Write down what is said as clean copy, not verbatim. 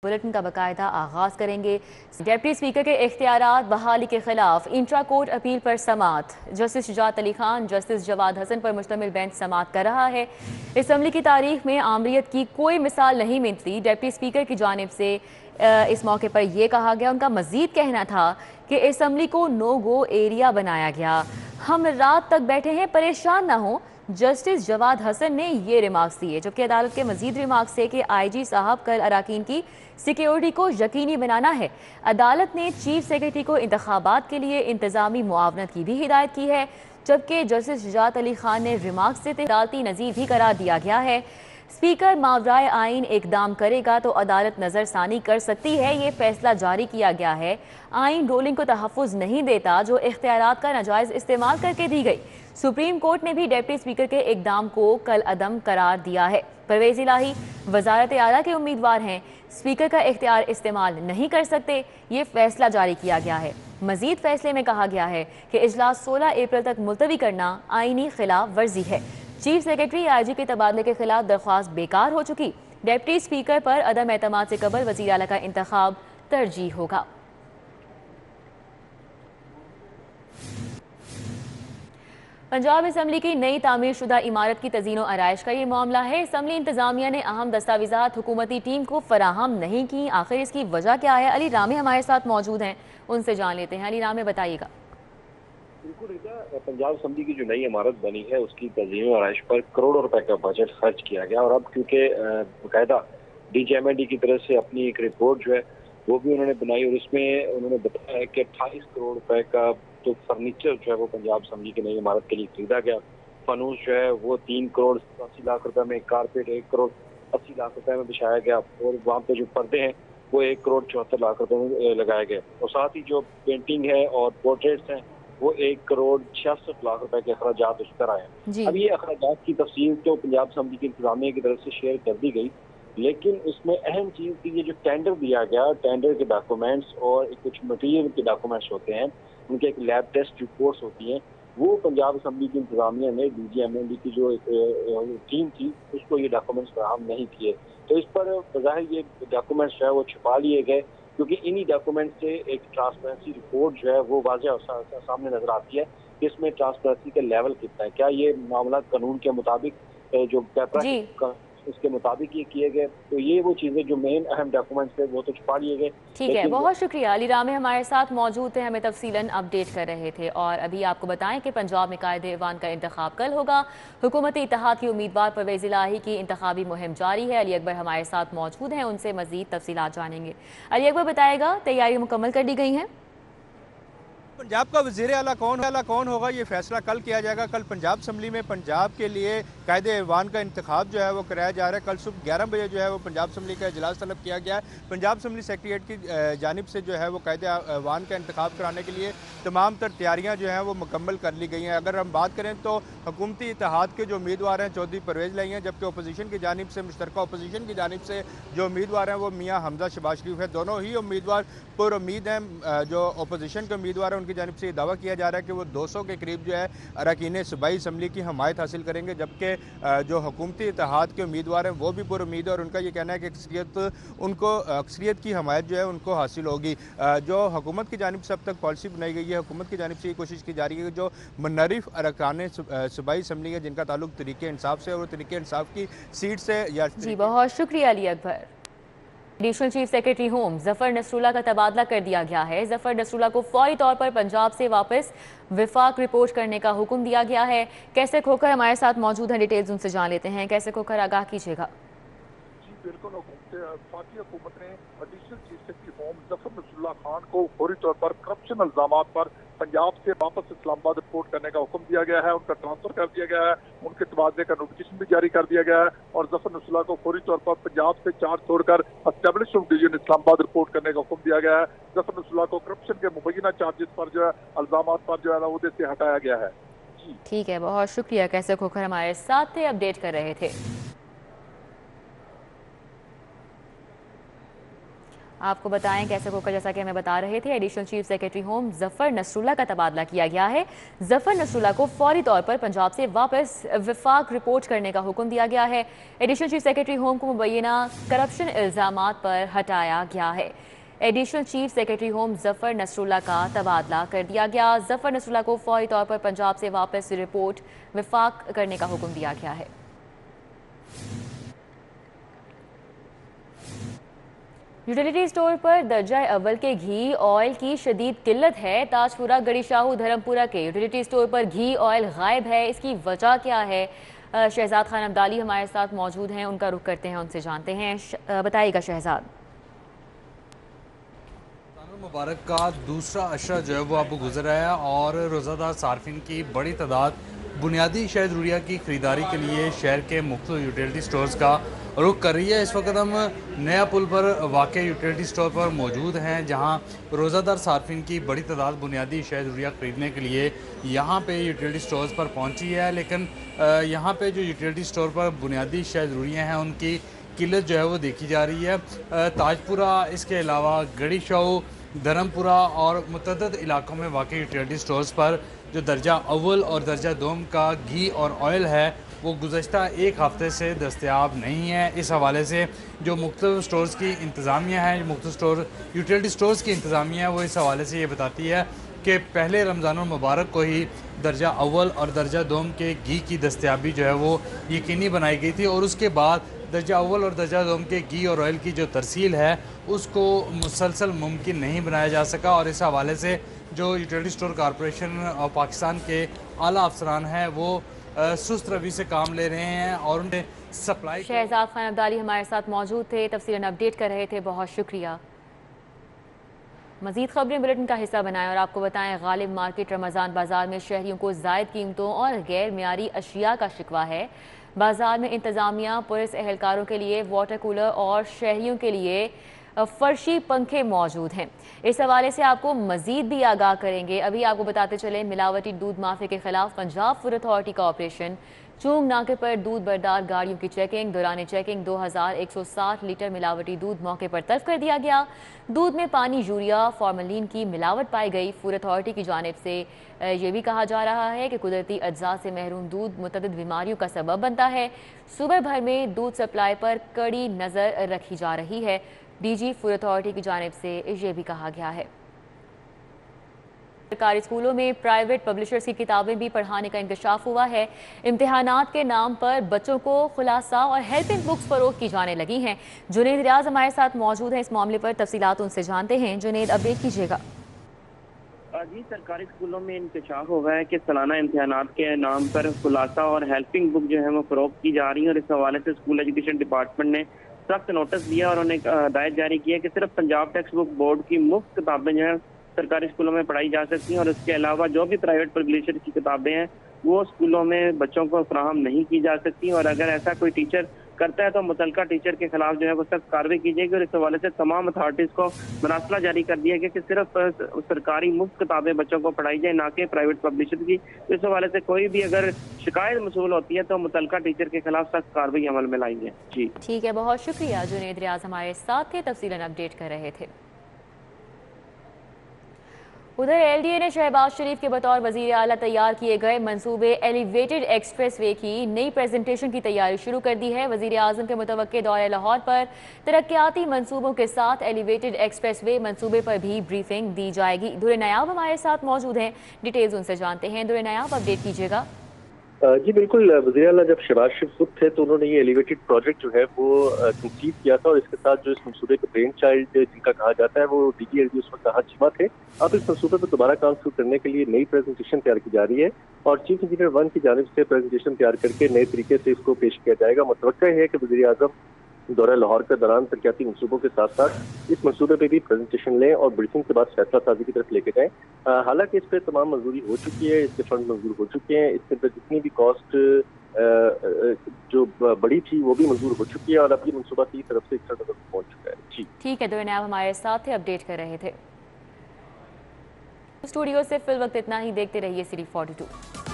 Bulletin का बाकायदा आगाज करेंगे। डिप्टी स्पीकर के इख्तियारात बहाली के खिलाफ इंट्रा कोर्ट अपील पर समात। जस्टिस शुजात अली खान, जस्टिस जवाद हसन पर मुश्तमिल बेंच समात कर रहा है। असम्बली की तारीख में आमरीत की कोई मिसाल नहीं मिलती। डिप्टी स्पीकर की जानिब से इस मौके पर यह कहा गया। उनका मजीद कहना था कि असम्बली को नो गो एरिया बनाया गया। हम रात तक बैठे हैं, परेशान ना हो। जस्टिस जवाद हसन ने ये रिमार्क्स दिए, जबकि अदालत के मजीद रिमार्क्स थे कि आईजी साहब कल अराकीन की सिक्योरिटी को यकीनी बनाना है। अदालत ने चीफ सेक्रेटरी को इंतखाबात के लिए इंतजामी मुआवनत की भी हिदायत की है, जबकि जस्टिस शुजात अली खान ने रिमार्क्स से अदालती नज़ीर भी करार दिया गया है। स्पीकर मावराए आइन इकदाम करेगा तो अदालत नज़रसानी कर सकती है, ये फैसला जारी किया गया है। आइन रोलिंग को तहफ़्फ़ुज़ नहीं देता जो इख्तियारात का नाजायज़ इस्तेमाल करके दी गई। सुप्रीम कोर्ट ने भी डिप्टी स्पीकर के इकदाम को कल अदम करार दिया है। परवेज़ इलाही वज़ारत आला के उम्मीदवार हैं, स्पीकर का इख्तियार इस्तेमाल नहीं कर सकते, ये फैसला जारी किया गया है। मजीद फैसले में कहा गया है कि इजलास 16 अप्रैल तक मुलतवी करना आईनी खिलाफ वर्जी है। चीफ सेक्रेटरी आईजी के तबादले के खिलाफ दरख्वास्त बेकार हो चुकी। डिप्टी स्पीकर पर अदम एतमाद से कबल वज़ीर आला का इंतखाब तरजीह होगा। पंजाब असम्बली की नई तामीर शुदा इमारत की तज़ीन आराइश का ये मामला है। असम्बली इंतजामिया ने अहम दस्तावेज़ात हुकूमती टीम को फराहम नहीं की। आखिर इसकी वजह क्या है? अली रामे हमारे साथ मौजूद हैं, उनसे जान लेते हैं। अली रामे, बताइएगा। बिल्कुल रिता, पंजाब असम्बली की जो नई इमारत बनी है उसकी तज़ीन आराइश पर करोड़ों रुपए का बजट खर्च किया गया, और अब क्योंकि बाकायदा DGMND की तरफ से अपनी एक रिपोर्ट जो है वो भी उन्होंने बनाई, और उसमें उन्होंने बताया कि 28 करोड़ रुपए का तो फर्नीचर जो है वो पंजाब असम्बली की नई इमारत के लिए खरीदा गया। फनूस जो है वो 3 करोड़ 80 लाख रुपए में, कारपेट 1 करोड़ 80 लाख रुपए में बिछाया गया, और वहाँ पे जो पर्दे हैं वो 1 करोड़ 74 लाख रुपए में लगाए गए, और साथ ही जो पेंटिंग है और पोर्ट्रेट्स हैं वो 1 करोड़ 66 लाख रुपए के अखराजात उस पर आए। अब ये अखराजात की तफसील तो पंजाब असम्बली की इंतजामिया की तरफ से शेयर कर दी गई, लेकिन उसमें अहम चीज़ थी ये जो टेंडर दिया गया, टेंडर के डॉक्यूमेंट्स और कुछ मटीरियल के डॉक्यूमेंट्स होते हैं, उनके एक लैब टेस्ट रिपोर्ट्स होती हैं, वो पंजाब असम्बली की इंतजामिया ने DGMND की जो टीम थी उसको ये डॉक्यूमेंट्स फराहम नहीं किए। तो इस पर बज़ाहिर ये डॉक्यूमेंट्स जो है वो छुपा लिए गए, क्योंकि इन्हीं डॉक्यूमेंट से एक ट्रांसपेरेंसी रिपोर्ट जो है वो वाज़ेह सामने नजर आती है कि इसमें ट्रांसपेरेंसी का लेवल कितना है, क्या ये मामला कानून के मुताबिक जो पेपर उसके मुताबिक ये किए गए। तो ये वो चीज़ें जो मेन अहम डॉक्यूमेंट्स थे वो तो छुपा लिए गए। ठीक है, बहुत शुक्रिया। अली रामे हमारे साथ मौजूद थे, हमें तफसीलन अपडेट कर रहे थे। और अभी आपको बताएं कि पंजाब में कायदे ऐवान का इंतखाब कल होगा। हुकूमती इत्तेहाद की उम्मीदवार परवेज़ इलाही की इंतखाबी मुहिम जारी है। अली अकबर हमारे साथ मौजूद हैं, उनसे मजीद तफसीलात जानेंगे। अली अकबर, बताएगा, तैयारी मुकम्मल कर दी गई हैं? पंजाब का वज़ीर आला कौन होगा ये फैसला कल किया जाएगा। कल पंजाब असम्बली में पंजाब के लिए कायदे ऐवान का इंतखाब जो है वो कराया जा रहा है। कल सुबह 11 बजे जो है वो पंजाब असम्बली का इजलास तलब किया गया है। पंजाब असम्बली सेक्रेटेरिएट की जानिब से जो है वो कायदे ऐवान का इंतखाब कराने के लिए तमाम तर तैयारियाँ जो हैं वो मुकम्मल कर ली गई हैं। अगर हम बात करें तो हुकूमती इत्तेहाद के जो उम्मीदवार हैं चौधरी परवेज़ इलाही हैं, जबकि अपोजिशन की जानिब से मुश्तरका अपोजिशन की जानिब से जो उम्मीदवार हैं वो मियाँ हमजा शहबाज शरीफ है। दोनों ही उम्मीदवार पुरुम्मीद हैं। जो अपोजिशन के उम्मीदवार हैं उनकी जानिब से दावा किया जा रहा है कि वो 200 के करीब जो है अरकान सूबाई असम्बली की हमायत हासिल करेंगे, जबकि जो हुकूमती इत्तेहाद के उम्मीदवार हैं वो भी पुरुम्मीद है, और उनका ये कहना है कि अक्सरियत की हमायत जो है उनको हासिल होगी। जो हुकूमत की जानिब से अब तक पॉलिसी बनाई गई है, हुकूमत की जानिब से ये कोशिश की जा रही है कि जो मुनरिफ अरकान सूबाई असम्बली है जिनका ताल्लुक तरीके इंसाफ से, और तरीके इंसाफ की सीट से या जी, बहुत शुक्रिया Ali Akbar. Additional chief secretary home Zafar Nasrullah का तबादला कर दिया गया है। जफर नसरुल्लाह को फौरी तौर पर पंजाब से वापस विफाक रिपोर्ट करने का हुक्म दिया गया है। कैसे खोकर हमारे साथ मौजूद हैं, डिटेल्स उनसे जान लेते हैं। कैसे खोकर, आगाह कीजिएगा। जी बिल्कुल, हुकूमत ने additional chief secretary home Zafar Nasrullah Khan को फौरी तौर पर करप्शन इल्जामात पर पंजाब से वापस इस्लामाबाद रिपोर्ट करने का हुक्म दिया गया है। उनका ट्रांसफर कर दिया गया है, उनके तबादले का नोटिफिकेशन भी जारी कर दिया गया है, और जफर नसरुल्लाह को फौरी तौर पर पंजाब से चार्ज छोड़कर एस्टेब्लिशमेंट डिवीजन इस्लामाबाद रिपोर्ट करने का हुक्म दिया गया है। जफर नसरुल्लाह को करप्शन के मुबैना चार्जेस पर जो है, इल्जामात पर जो है ना उहदे से हटाया गया है। ठीक है, बहुत शुक्रिया। कैसे खोकर हमारे साथ थे, अपडेट कर रहे थे। آپ کو بتائیں کیسے ہوگا، جیسا کہ ہمیں بتا رہے تھے ایڈیشنل چیف سیکرٹری ہوم ظفر نصراللہ کا تبادلہ کیا گیا ہے۔ ظفر نصراللہ کو فوری طور پر پنجاب سے واپس وفاق رپورٹ کرنے کا حکم دیا گیا ہے۔ ایڈیشنل چیف سیکرٹری ہوم کو مبینہ کرپشن الزامات پر ہٹایا گیا ہے۔ ایڈیشنل چیف سیکرٹری ہوم ظفر نصراللہ کا تبادلہ کر دیا گیا۔ ظفر نصراللہ کو فوری طور پر پنجاب سے واپس رپورٹ وفاق کرنے کا حکم دیا گیا ہے۔ یوٹیلیٹی اسٹور پر درجہ اول کے گھی آئل کی شدید قلت ہے۔ تاج پورہ گڑی شاہو دھرمپورہ کے یوٹیلیٹی اسٹور پر گھی آئل غائب ہے، اس کی وجہ کیا ہے؟ شہزاد خان عبدالی ہمارے ساتھ موجود ہیں، ان کا رخ کرتے ہیں، ان سے جانتے ہیں۔ بتائیے گا شہزاد۔ مبارک کا دوسرا عشرہ جو ہے وہ اب گزر رہا ہے اور روزہ دار صارفین کی بڑی تعداد بنیادی اشیاء ضروریہ کی خریداری کے لیے شہر کے مختلف یوٹیلیٹی سٹورز کا رخ کر رہی ہے۔ اس وقت ہم نیا پل پر واقع یوٹیلیٹی سٹور پر موجود ہیں، جہاں روزہ دار صارفین کی بڑی تعداد بنیادی اشیاء ضروریہ خریدنے کے لیے یہاں پہ یوٹیلیٹی سٹورز پر پہنچی ہے، لیکن یہاں پہ جو یوٹیلیٹی سٹور پر بنیادی اشیاء ضروریہ ہیں ان کی قلت جو ہے وہ دیکھی جا رہی ہے۔ تاج پورہ، اس کے علاوہ گڑی شاہو، دھرمپورہ اور متعدد علاقوں میں واقع یوٹیلیٹی سٹورز پر جو درجہ اول اور درجہ دوم کا گھی اور آئل ہے وہ گزشتہ ایک ہفتے سے دستیاب نہیں ہے۔ اس حوالے سے جو مختلف سٹورز کی انتظامیہ ہے، مختلف یوٹیلیٹی سٹورز کی انتظامیہ ہے، وہ اس حوالے سے یہ بتاتی ہے کہ پہلے رمضان المبارک کو ہی درجہ اول اور درجہ دوم کے گھی کی دستیابی جو ہے وہ یقینی بنائی گئی تھی، اور اس کے بعد درجہ اول اور درجہ دوم کے گھی اور آئل کی جو ترسیل ہے اس کو مسلسل ممکن نہیں بنایا جا سکا، اور اس حوالے سے جو یوٹیلیٹی سٹور کارپوریشن اور پاکستان کے اعلیٰ افسران ہیں وہ سست روی سے کام لے رہے ہیں اور ان کے سپلائی۔ شہزاد خان عبدالی ہمارے ساتھ موجود تھے، تفصیلاً اپڈیٹ کر رہے تھے، بہت شکریہ۔ مزید خبریں بلیٹن کا حصہ بنائیں اور آپ کو بتائیں غالب مارکیٹ رمضان بازار میں شہریوں کو زائد قیمتوں اور غیر معیاری اشیاء کا شکوہ ہے۔ بازار میں انتظامیہ، پولیس اہلکاروں کے لیے واٹر کولر اور شہریوں کے لیے فرشی پنکھے موجود ہیں۔ اس حوالے سے آپ کو مزید بھی آگاہ کریں گے۔ ابھی آپ کو بتاتے چلیں ملاوٹی دودھ مافیا کے خلاف پنجاب فوڈ اتھارٹی کا آپریشن۔ چونگ ناکے پر دودھ بردار گاڑیوں کی چیکنگ، دوران چیکنگ 2160 لیٹر ملاوٹی دودھ موقع پر تلف کر دیا گیا۔ دودھ میں پانی، یوریا، فارملین کی ملاوٹ پائی گئی۔ فوڈ اتھارٹی کی جانب سے یہ بھی کہا جا رہا ہے کہ قدرتی اجزاء سے محروم دودھ متعدد بیماریوں کا سبب بنتا ہے۔ صوبہ بھر میں دودھ سپلائی پر کڑی نظر رکھی جا رہی ہے۔ ڈی جی فوڈ اتھارٹی کی جانب سے یہ بھی کہا گیا ہے۔ سرکاری اسکولوں میں پرائیویٹ پبلشرز کی کتابیں بھی پڑھانے کا انکشاف ہوا ہے۔ امتحانات کے نام پر بچوں کو خلاصہ اور ہیلپنگ بکس فروخت کی جانے لگی ہیں۔ جنید ریاض ہمارے ساتھ موجود ہیں، اس معاملے پر تفصیلات ان سے جانتے ہیں۔ جنید، اپڈیٹ کیجیے گا۔ جی، سرکاری اسکولوں میں انکشاف ہوا ہے کہ سالانہ امتحانات کے نام پر خلاصہ اور ہیلپنگ بک جو ہے وہ فروخت کی جا رہی ہیں، اور اس حوالے سے اسکول ایجوکیشن ڈپارٹمنٹ نے سخت نوٹس دیا اور انہیں ہدایت جاری کی ہے کہ صرف پنجاب ٹیکسٹ بک بورڈ کی مفت کتابیں جو ہیں سرکاری اسکولوں میں پڑھائی جا سکتی ہیں، اور اس کے علاوہ جو بھی پرائیویٹ پبلشر کی کتابیں ہیں وہ اسکولوں میں بچوں کو فراہم نہیں کی جا سکتی، اور اگر ایسا کوئی ٹیچر کرتا ہے تو متعلقہ ٹیچر کے خلاف جو ہے وہ سخت کارروائی کی جائے گی۔ اور اس حوالے سے تمام اتھارٹیز کو مراسلہ جاری کر دیا گیا کہ صرف سرکاری مفت کتابیں بچوں کو پڑھائی جائیں، نہ کہ پرائیویٹ پبلشر کی۔ اس حوالے سے کوئی بھی اگر شکایت موصول ہوتی ہے تو متعلقہ ٹیچر کے خلاف سخت کارروائی عمل میں لائی جائے۔ جی ٹھیک ہے، بہت شکریہ۔ جنید ریاض ہمارے ساتھ تھے، تفصیلاً اپڈیٹ کر رہے تھے۔ ادھر ایل ڈی اے نے شہباز شریف کے بطور وزیر اعلیٰ تیار کیے گئے منصوبے ایلیویٹڈ ایکسپریس وے کی نئی پریزنٹیشن کی تیاری شروع کر دی ہے۔ وزیر اعظم کے متوقع دورہ لاہور پر ترقیاتی منصوبوں کے ساتھ ایلیویٹڈ ایکسپریس وے منصوبے پر بھی بریفنگ دی جائے گی۔ دور نیاب ہمارے ساتھ موجود ہیں، ڈیٹیلز ان سے جانتے ہیں۔ دور نیاب، اپڈیٹ کیجیے گا۔ جی بالکل، وزیر اعلیٰ جب شہباز شریف خود تھے تو انہوں نے یہ ایلیویٹڈ پروجیکٹ جو ہے وہ کنسیو کیا تھا، اور اس کے ساتھ جو اس منصوبے کے برین چائلڈ جن کا کہا جاتا ہے وہ ڈی جی ایل ڈی اس وقت چیمہ تھے۔ اب اس منصوبے پر دوبارہ کام شروع کرنے کے لیے نئی پریزنٹیشن تیار کی جا رہی ہے، اور چیف انجینئر 1 کی جانب سے پریزنٹیشن تیار کر کے نئے طریقے سے اس کو پیش کیا جائے گا۔ متوقع ہے کہ وزیر اعظم دورہ لاہور کے دوران ترقیاتی منصوبوں کے ساتھ ساتھ اس منصوبے پہ بھی پریزنٹیشن لیں اور بریفنگ کے بعد فیصلہ سازی کی طرف لے کے جائیں۔ حالانکہ اس پہ تمام منظوری ہو چکی ہے، اس کے فنڈ منظور ہو چکے ہیں، اس کے اندر جتنی بھی کاسٹ جو بڑی تھی وہ بھی منظور ہو چکی ہے، اور اب یہ منصوبہ کی طرف سے پہنچ چکا ہے۔ جی ٹھیک ہے، دور نیاب ہمارے ساتھ تھے، اپڈیٹ کر رہے تھے۔ اسٹوڈیو سے فی الوقت اتنا ہی، دیکھتے رہیے سری 42۔